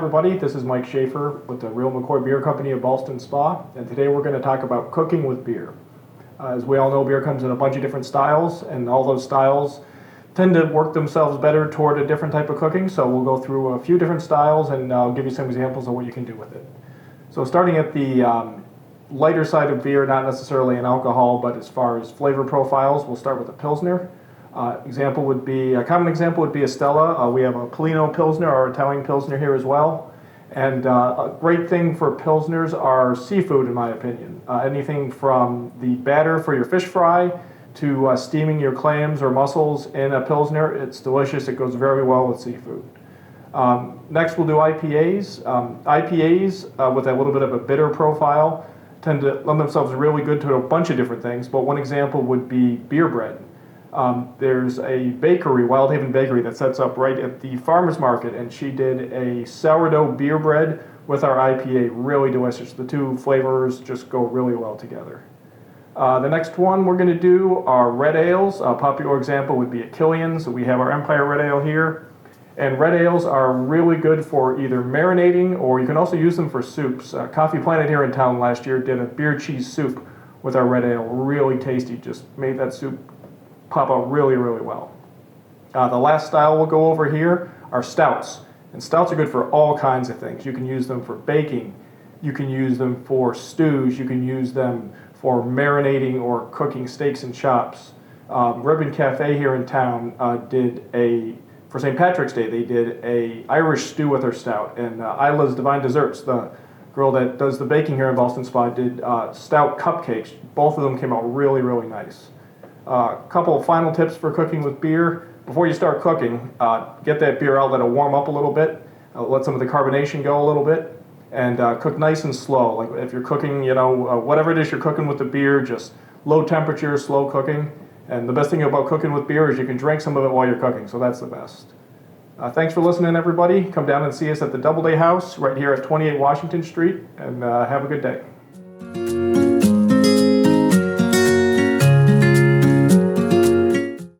everybody, this is Mike Schaefer with the Real McCoy Beer Company of Ballston Spa, and today we're going to talk about cooking with beer. As we all know, beer comes in a bunch of different styles, and all those styles tend to work themselves better toward a different type of cooking, so we'll go through a few different styles and I'll give you some examples of what you can do with it. So starting at the lighter side of beer, not necessarily in alcohol, but as far as flavor profiles, we'll start with a Pilsner. A common example would be a Stella. We have a Polino Pilsner or Italian Pilsner here as well. And a great thing for Pilsners are seafood, in my opinion. Anything from the batter for your fish fry to steaming your clams or mussels in a Pilsner. It's delicious. It goes very well with seafood. Next, we'll do IPAs. IPAs with a little bit of a bitter profile tend to lend themselves really good to a bunch of different things, but one example would be beer bread. There's a bakery, Wild Haven Bakery, that sets up right at the farmer's market, and she did a sourdough beer bread with our IPA. Really delicious. The two flavors just go really well together. The next one we're going to do are red ales. A popular example would be at Killian's. We have our Empire Red Ale here. And red ales are really good for either marinating, or you can also use them for soups. Coffee Planet here in town last year did a beer cheese soup with our red ale. Really tasty. Just made that soup pop out really, really well. The last style we'll go over here are stouts. And stouts are good for all kinds of things. You can use them for baking. You can use them for stews. You can use them for marinating or cooking steaks and chops. Ribbon Cafe here in town for St. Patrick's Day, they did a Irish stew with their stout. And Isla's Divine Desserts, the girl that does the baking here in Ballston Spa, did stout cupcakes. Both of them came out really, really nice. A couple of final tips for cooking with beer. Before you start cooking, get that beer out, let it warm up a little bit, let some of the carbonation go a little bit, and cook nice and slow. Like if you're cooking, whatever it is you're cooking with the beer, just low temperature, slow cooking. And the best thing about cooking with beer is you can drink some of it while you're cooking, so that's the best. Thanks for listening, everybody. Come down and see us at the Doubleday House right here at 28 Washington Street, and have a good day.